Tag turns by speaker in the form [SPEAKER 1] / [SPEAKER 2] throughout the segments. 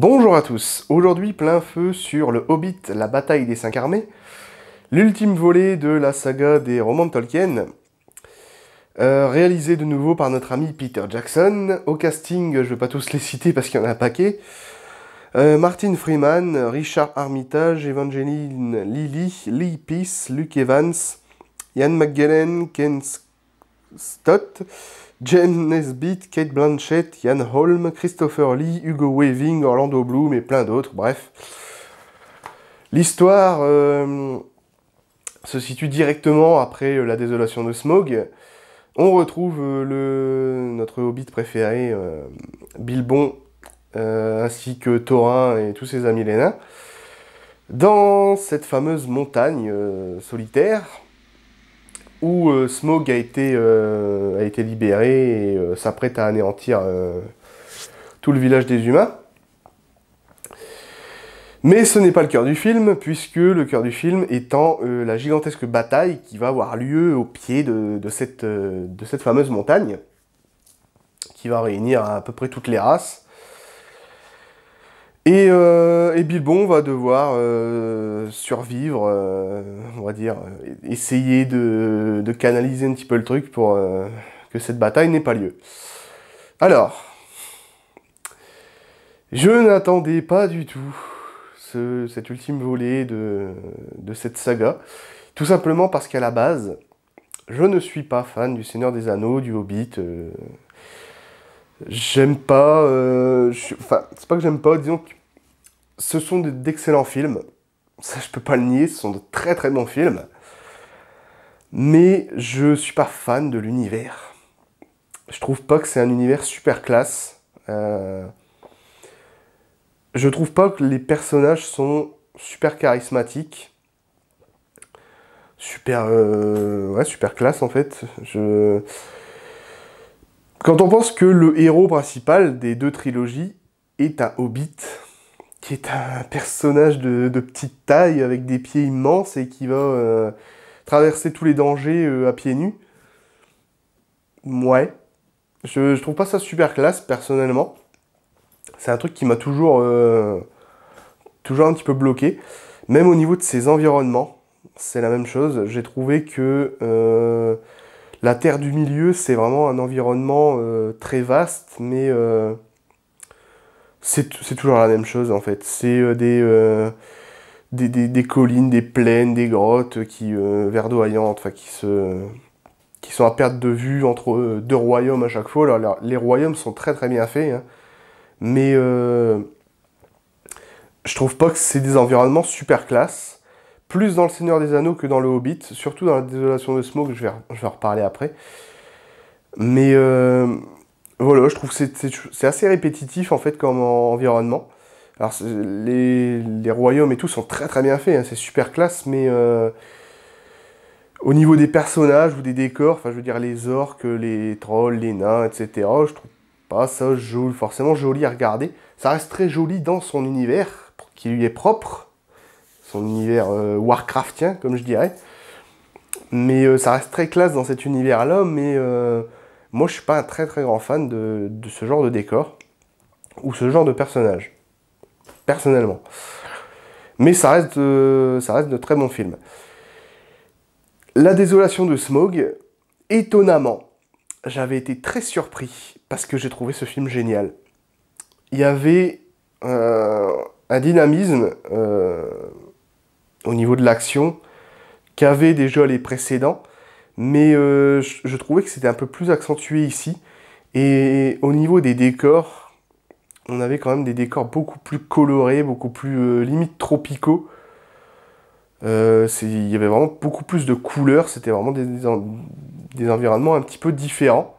[SPEAKER 1] Bonjour à tous, aujourd'hui plein feu sur le Hobbit, la bataille des cinq armées, l'ultime volet de la saga des romans de Tolkien, réalisé de nouveau par notre ami Peter Jackson. Au casting, je vais pas tous les citer parce qu'il y en a un paquet. Martin Freeman, Richard Armitage, Evangeline Lilly, Lee Peace, Luke Evans, Ian McKellen, Ken Stott, Jen Nesbitt, Kate Blanchett, Ian Holm, Christopher Lee, Hugo Weaving, Orlando Bloom et plein d'autres, bref. L'histoire se situe directement après la désolation de Smaug. On retrouve notre hobbit préféré, Bilbon, ainsi que Thorin et tous ses amis les nains, dans cette fameuse montagne solitaire, où Smaug a été libéré et s'apprête à anéantir tout le village des humains. Mais ce n'est pas le cœur du film, puisque le cœur du film étant la gigantesque bataille qui va avoir lieu au pied de cette fameuse montagne, qui va réunir à peu près toutes les races. Et Bilbon va devoir survivre, on va dire, essayer de canaliser un petit peu le truc pour que cette bataille n'ait pas lieu. Alors, je n'attendais pas du tout cet ultime volet de cette saga, tout simplement parce qu'à la base, je ne suis pas fan du Seigneur des Anneaux, du Hobbit. J'aime pas... Enfin, c'est pas que j'aime pas, disons que ce sont d'excellents films. Ça, je peux pas le nier, ce sont de très très bons films. Mais je suis pas fan de l'univers. Je trouve pas que c'est un univers super classe. Je trouve pas que les personnages sont super charismatiques. Super... ouais, super classe en fait. Quand on pense que le héros principal des deux trilogies est un hobbit, qui est un personnage de petite taille, avec des pieds immenses, et qui va traverser tous les dangers à pieds nus. Ouais. Je trouve pas ça super classe, personnellement. C'est un truc qui m'a toujours un petit peu bloqué. Même au niveau de ses environnements, c'est la même chose. J'ai trouvé que la Terre du Milieu, c'est vraiment un environnement très vaste, mais c'est toujours la même chose, en fait. C'est des collines, des plaines, des grottes qui verdoyantes, enfin qui sont à perte de vue entre deux royaumes à chaque fois. Alors, les royaumes sont très très bien faits, hein, mais je trouve pas que c'est des environnements super classe. Plus dans le Seigneur des Anneaux que dans le Hobbit, surtout dans la désolation de Smaug, je vais en reparler après. Mais voilà, je trouve que c'est assez répétitif en fait comme environnement. Alors les royaumes et tout sont très très bien faits, hein, c'est super classe, mais au niveau des personnages ou des décors, enfin je veux dire les orques, les trolls, les nains, etc., je trouve pas ça forcément joli à regarder. Ça reste très joli dans son univers, qui lui est propre, son univers Warcraftien, comme je dirais. Mais ça reste très classe dans cet univers-là, mais moi je suis pas un très très grand fan de ce genre de décor, ou ce genre de personnage, personnellement. Mais ça reste de très bons films. La désolation de Smaug, étonnamment, j'avais été très surpris, parce que j'ai trouvé ce film génial. Il y avait un dynamisme au niveau de l'action qu'avaient déjà les précédents, mais je trouvais que c'était un peu plus accentué ici. Et au niveau des décors, on avait quand même des décors beaucoup plus colorés, beaucoup plus limite tropicaux. Il y avait vraiment beaucoup plus de couleurs, c'était vraiment des environnements un petit peu différents.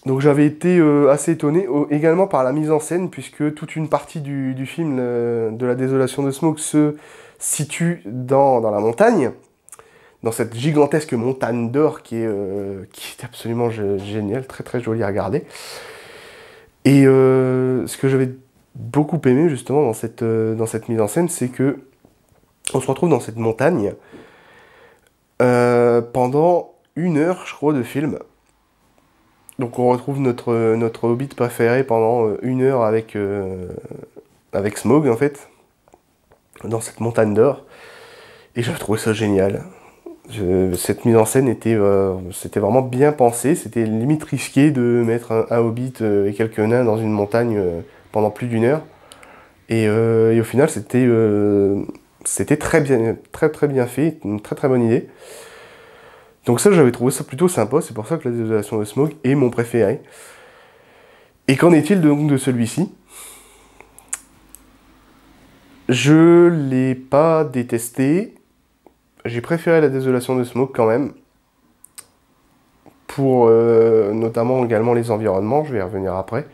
[SPEAKER 1] Donc j'avais été assez étonné également par la mise en scène, puisque toute une partie du film de la désolation de Smaug se situe dans la montagne, dans cette gigantesque montagne d'or qui est absolument géniale, très très jolie à regarder. Et ce que j'avais beaucoup aimé justement dans cette mise en scène, c'est que on se retrouve dans cette montagne pendant 1 heure, je crois, de film, Donc on retrouve notre Hobbit préféré pendant 1 heure avec Smaug en fait, dans cette montagne d'or. Et j'avais trouvé ça génial. Cette mise en scène c'était vraiment bien pensé. C'était limite risqué de mettre un Hobbit et quelques nains dans une montagne pendant plus d'1 heure. Et au final, c'était très bien, très bien fait, une très bonne idée. Donc ça, j'avais trouvé ça plutôt sympa. C'est pour ça que la désolation de Smaug est mon préféré. Et qu'en est-il donc de celui-ci? Je l'ai pas détesté. J'ai préféré la désolation de Smaug quand même. Pour notamment également les environnements, je vais y revenir après.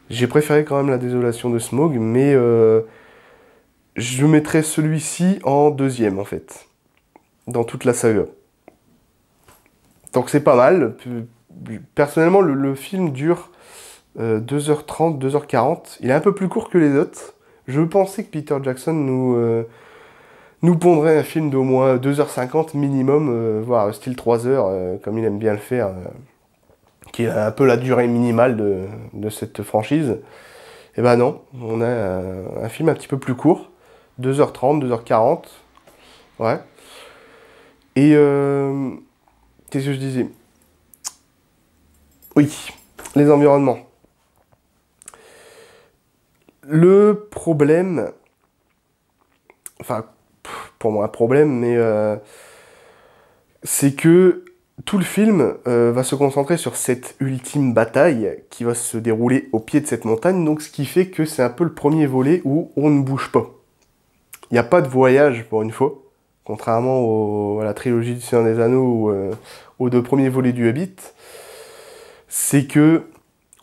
[SPEAKER 1] J'ai préféré quand même la désolation de Smaug, mais je mettrais celui-ci en deuxième en fait, dans toute la saga. Donc c'est pas mal. Personnellement, le film dure 2h30, 2h40. Il est un peu plus court que les autres. Je pensais que Peter Jackson nous pondrait un film d'au moins 2h50 minimum, voire style 3 heures, comme il aime bien le faire, qui est un peu la durée minimale de cette franchise. Et ben non, on a un film un petit peu plus court, 2h30, 2h40. Ouais. Et qu'est-ce que je disais? Oui, les environnements. Le problème, enfin, pour moi un problème, mais c'est que tout le film va se concentrer sur cette ultime bataille qui va se dérouler au pied de cette montagne, donc ce qui fait que c'est un peu le premier volet où on ne bouge pas. Il n'y a pas de voyage pour une fois, contrairement à la trilogie du Seigneur des Anneaux ou aux 2 premiers volets du Hobbit. C'est que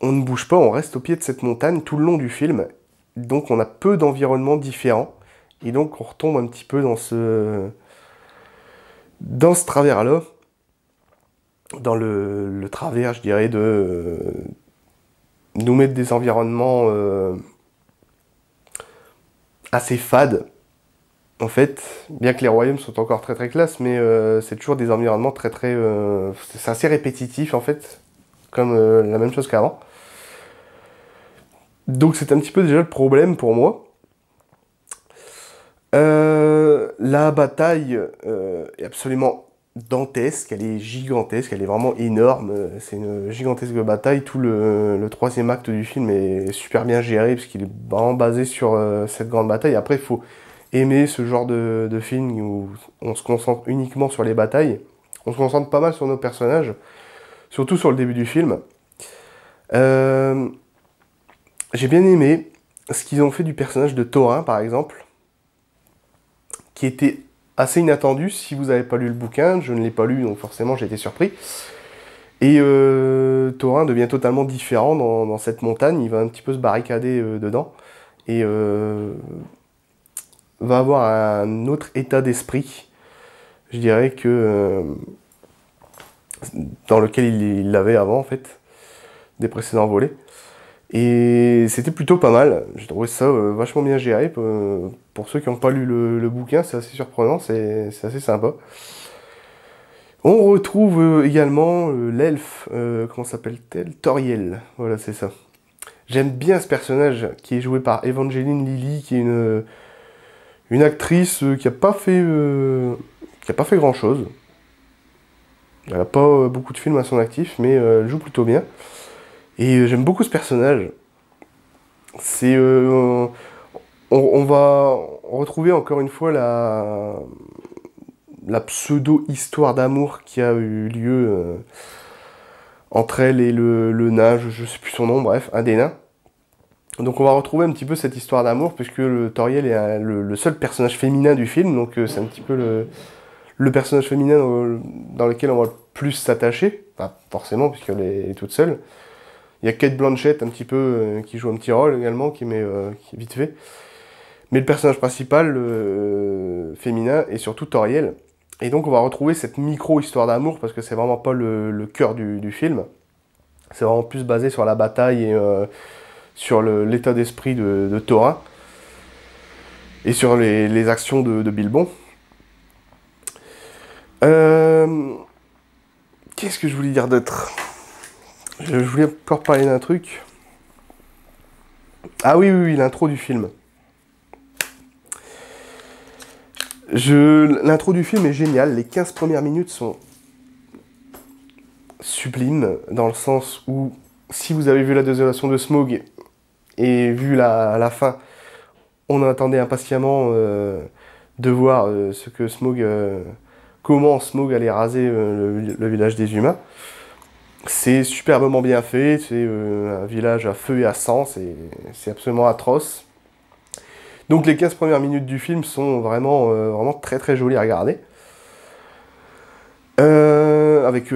[SPEAKER 1] on ne bouge pas, on reste au pied de cette montagne tout le long du film, donc on a peu d'environnements différents, et donc on retombe un petit peu dans ce travers-là, dans le travers, je dirais, de nous mettre des environnements assez fades. En fait, bien que les royaumes sont encore très classe, mais c'est toujours des environnements c'est assez répétitif en fait, comme la même chose qu'avant. Donc c'est un petit peu déjà le problème pour moi. La bataille est absolument dantesque, elle est gigantesque, elle est vraiment énorme. C'est une gigantesque bataille. Tout le 3e acte du film est super bien géré parce qu'il est vraiment basé sur cette grande bataille. Après, il faut aimer ce genre de film où on se concentre uniquement sur les batailles. On se concentre pas mal sur nos personnages, surtout sur le début du film. J'ai bien aimé ce qu'ils ont fait du personnage de Thorin, par exemple, qui était assez inattendu. Si vous n'avez pas lu le bouquin, je ne l'ai pas lu, donc forcément j'ai été surpris. Et Thorin devient totalement différent dans cette montagne, il va un petit peu se barricader dedans, et va avoir un autre état d'esprit, je dirais, que dans lequel il l'avait avant, en fait, des précédents volets. Et c'était plutôt pas mal, j'ai trouvé ça vachement bien géré. Pour ceux qui n'ont pas lu le bouquin, c'est assez surprenant, c'est assez sympa. On retrouve également l'elfe, comment s'appelle-t-elle? Toriel, voilà c'est ça. J'aime bien ce personnage qui est joué par Evangeline Lilly, qui est une actrice qui a pas fait grand-chose. Elle n'a pas beaucoup de films à son actif, mais elle joue plutôt bien. Et j'aime beaucoup ce personnage. C'est, on va retrouver encore une fois la pseudo-histoire d'amour qui a eu lieu entre elle et le nain, je sais plus son nom, bref, un des nains. Donc on va retrouver un petit peu cette histoire d'amour, puisque le Toriel est le seul personnage féminin du film, donc c'est un petit peu le personnage féminin dans lequel on va le plus s'attacher, enfin forcément, puisqu'elle est toute seule. Il y a Cate Blanchett un petit peu qui joue un petit rôle également, qui est vite fait. Mais le personnage principal féminin est surtout Toriel. Et donc on va retrouver cette micro-histoire d'amour, parce que c'est vraiment pas le cœur du film. C'est vraiment plus basé sur la bataille et sur l'état d'esprit de Thorin. Et sur les actions de Bilbon. Qu'est-ce que je voulais dire d'autre? Je voulais encore parler d'un truc. Ah oui, l'intro du film. L'intro du film est géniale. Les 15 premières minutes sont sublimes, dans le sens où, si vous avez vu la désolation de Smaug et vu la fin, on attendait impatiemment de voir ce que Smaug, comment Smaug allait raser le village des humains. C'est superbement bien fait, c'est un village à feu et à sang, c'est absolument atroce. Donc les 15 premières minutes du film sont vraiment très très jolies à regarder. Avec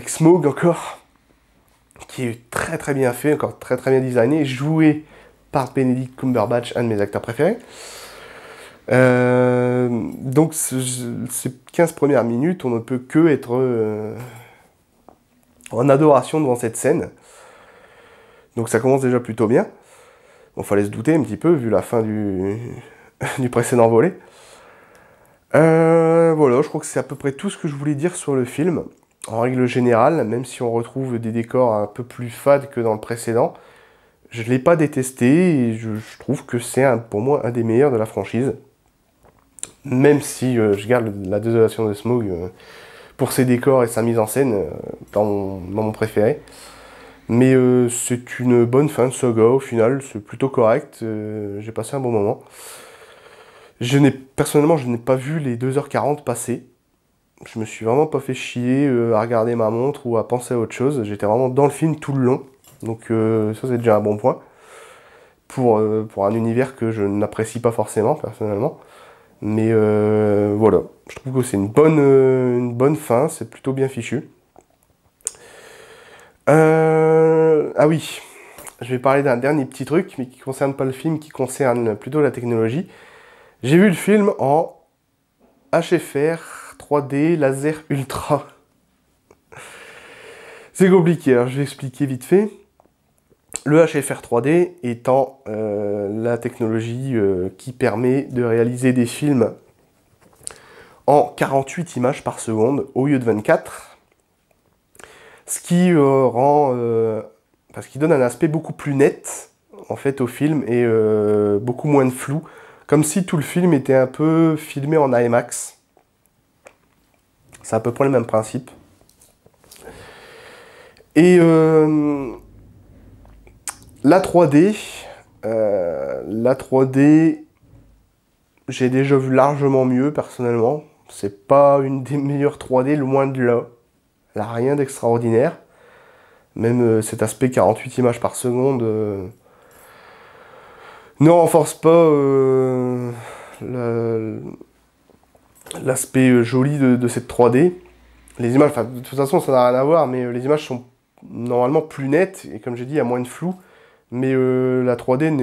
[SPEAKER 1] Smaug encore, qui est très très bien fait, encore très très bien designé, joué par Benedict Cumberbatch, un de mes acteurs préférés. Donc ces 15 premières minutes, on ne peut que être en adoration devant cette scène. Donc ça commence déjà plutôt bien. Bon, fallait se douter un petit peu, vu la fin du précédent volet. Voilà, je crois que c'est à peu près tout ce que je voulais dire sur le film. En règle générale, même si on retrouve des décors un peu plus fades que dans le précédent, je ne l'ai pas détesté et je trouve que c'est pour moi un des meilleurs de la franchise. Même si je garde la désolation de Smaug pour ses décors et sa mise en scène dans mon préféré. Mais c'est une bonne fin de saga au final, c'est plutôt correct, j'ai passé un bon moment. Personnellement, je n'ai pas vu les 2h40 passer. Je me suis vraiment pas fait chier à regarder ma montre ou à penser à autre chose. J'étais vraiment dans le film tout le long. Donc ça c'est déjà un bon point. Pour un univers que je n'apprécie pas forcément, personnellement. Mais voilà, je trouve que c'est une bonne fin, c'est plutôt bien fichu. Ah oui, je vais parler d'un dernier petit truc, mais qui concerne pas le film, qui concerne plutôt la technologie. J'ai vu le film en HFR 3D laser ultra. C'est compliqué, alors je vais expliquer vite fait. Le HFR 3D étant la technologie qui permet de réaliser des films en 48 images par seconde au lieu de 24. Ce qui parce qu'il donne un aspect beaucoup plus net en fait au film et beaucoup moins de flou, comme si tout le film était un peu filmé en IMAX. C'est à peu près le même principe. Et la 3D, j'ai déjà vu largement mieux personnellement. C'est pas une des meilleures 3D, loin de là. Elle n'a rien d'extraordinaire. Même cet aspect 48 images par seconde ne renforce pas l'aspect joli de cette 3D. Les images, de toute façon, ça n'a rien à voir, mais les images sont normalement plus nettes, et comme j'ai dit, il y a moins de flou. Mais la 3D, il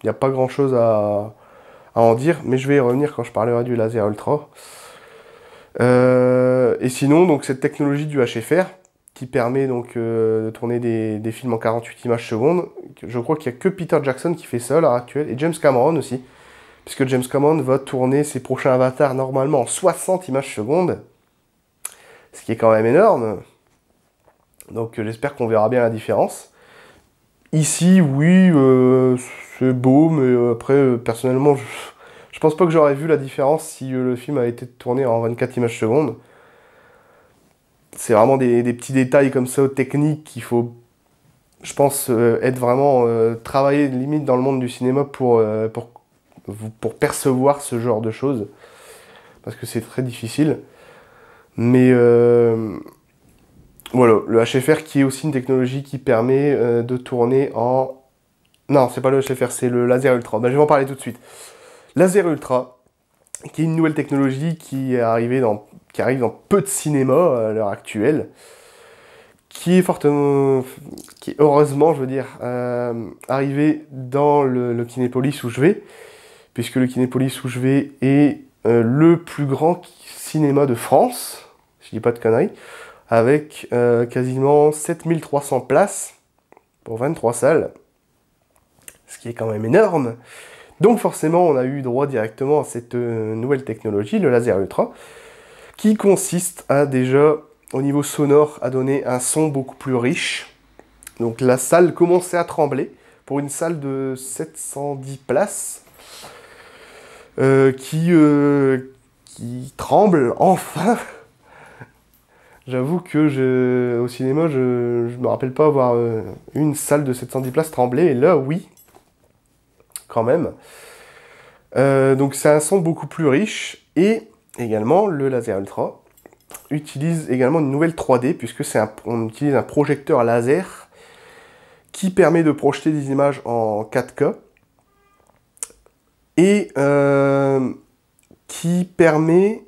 [SPEAKER 1] n'y a pas grand chose à en dire, mais je vais y revenir quand je parlerai du laser ultra. Et sinon, donc cette technologie du HFR, qui permet donc de tourner des films en 48 images secondes, je crois qu'il n'y a que Peter Jackson qui fait ça à l'heure actuelle, et James Cameron aussi, puisque James Cameron va tourner ses prochains avatars normalement en 60 images secondes, ce qui est quand même énorme. Donc j'espère qu'on verra bien la différence. Ici, oui, c'est beau, mais après, personnellement, je pense pas que j'aurais vu la différence si le film a été tourné en 24 images secondes. C'est vraiment des petits détails comme ça, techniques, qu'il faut, je pense, être vraiment travailler limite dans le monde du cinéma pour percevoir ce genre de choses. Parce que c'est très difficile. Mais voilà, le HFR qui est aussi une technologie qui permet de tourner en... Non, c'est pas le HFR, c'est le laser ultra. Ben, je vais en parler tout de suite. Laser ultra, qui est une nouvelle technologie qui arrive dans peu de cinéma à l'heure actuelle, qui est heureusement, je veux dire, arrivé dans le Kinépolis où je vais, puisque le Kinépolis où je vais est le plus grand cinéma de France, si je dis pas de conneries, avec quasiment 7300 places pour 23 salles, ce qui est quand même énorme. Donc forcément, on a eu droit directement à cette nouvelle technologie, le laser ultra, qui consiste à déjà au niveau sonore, a donné un son beaucoup plus riche. Donc la salle commençait à trembler pour une salle de 710 places qui tremble enfin. J'avoue que au cinéma, je me rappelle pas avoir une salle de 710 places trembler, et là, oui, quand même. Donc c'est un son beaucoup plus riche, et également le Laser Ultra utilise également une nouvelle 3D, puisque on utilise un projecteur laser qui permet de projeter des images en 4K, et qui permet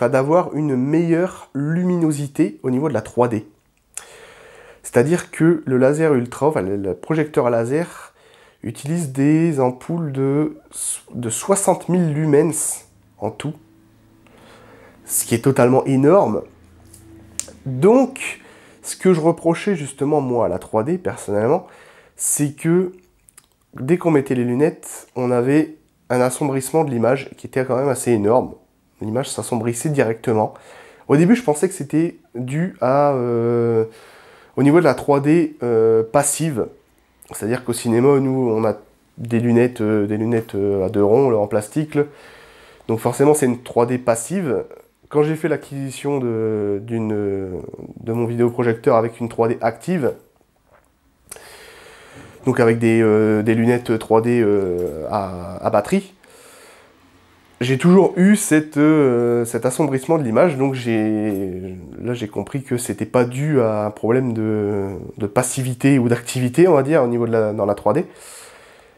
[SPEAKER 1] d'avoir une meilleure luminosité au niveau de la 3D. C'est-à-dire que le laser ultra, le projecteur laser, utilise des ampoules de 60 000 lumens en tout, ce qui est totalement énorme. Donc, ce que je reprochais justement moi à la 3D personnellement, c'est que dès qu'on mettait les lunettes, on avait un assombrissement de l'image qui était quand même assez énorme. L'image s'assombrissait directement. Au début, je pensais que c'était dû au niveau de la 3D passive. C'est-à-dire qu'au cinéma, nous, on a des lunettes à 2 ronds là, en plastique. Là. Donc forcément, c'est une 3D passive. Quand j'ai fait l'acquisition de mon vidéoprojecteur avec une 3D active, donc avec des lunettes 3D à batterie, j'ai toujours eu cet assombrissement de l'image, donc là j'ai compris que c'était pas dû à un problème de passivité ou d'activité, on va dire, au niveau dans la 3D,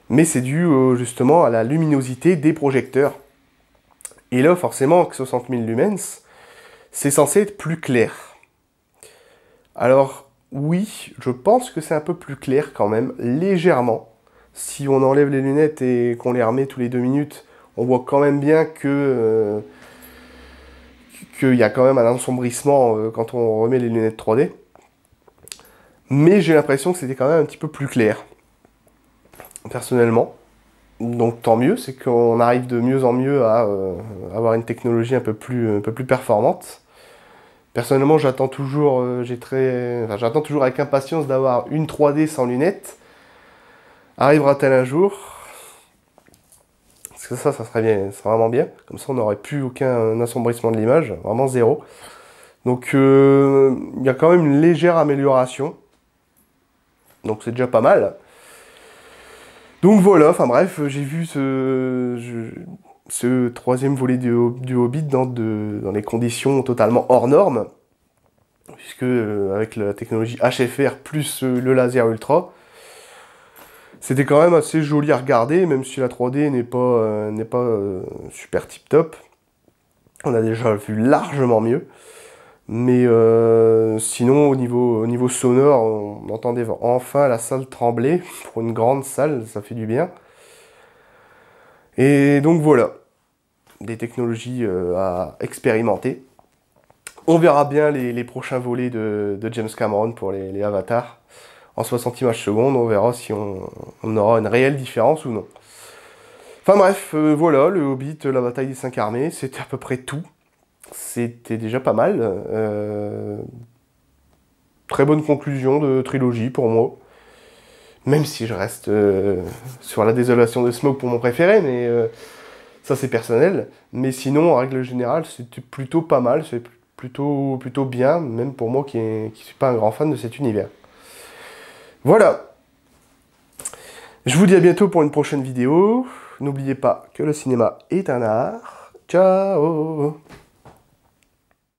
[SPEAKER 1] mais c'est dû justement à la luminosité des projecteurs. Et là, forcément, avec 60 000 lumens, c'est censé être plus clair. Alors, oui, je pense que c'est un peu plus clair quand même, légèrement. Si on enlève les lunettes et qu'on les remet tous les 2 minutes, on voit quand même bien qu'il y a quand même un assombrissement quand on remet les lunettes 3D. Mais j'ai l'impression que c'était quand même un petit peu plus clair, personnellement. Donc tant mieux, c'est qu'on arrive de mieux en mieux à avoir une technologie un peu plus performante. Personnellement, j'attends toujours avec impatience d'avoir une 3D sans lunettes. Arrivera-t-elle un jour ? Parce que ça serait bien, ça serait vraiment bien. Comme ça, on n'aurait plus aucun assombrissement de l'image, vraiment zéro. Donc, il y a quand même une légère amélioration. Donc, c'est déjà pas mal. Donc voilà, enfin bref, j'ai vu ce 3e volet du Hobbit dans des conditions totalement hors normes. Puisque avec la technologie HFR plus le laser ultra, c'était quand même assez joli à regarder, même si la 3D n'est pas super tip top. On a déjà vu largement mieux. Mais sinon, au niveau sonore, on entendait enfin la salle trembler. Pour une grande salle, ça fait du bien. Et donc voilà, des technologies à expérimenter. On verra bien les prochains volets de James Cameron pour les avatars. En 60 images secondes, on verra si on aura une réelle différence ou non. Enfin bref, voilà, le Hobbit, la bataille des 5 armées, c'était à peu près tout. C'était déjà pas mal. Très bonne conclusion de trilogie pour moi. Même si je reste sur la désolation de Smaug pour mon préféré, mais ça c'est personnel. Mais sinon, en règle générale, c'était plutôt pas mal, c'est plutôt bien, même pour moi qui suis pas un grand fan de cet univers. Voilà. Je vous dis à bientôt pour une prochaine vidéo. N'oubliez pas que le cinéma est un art. Ciao!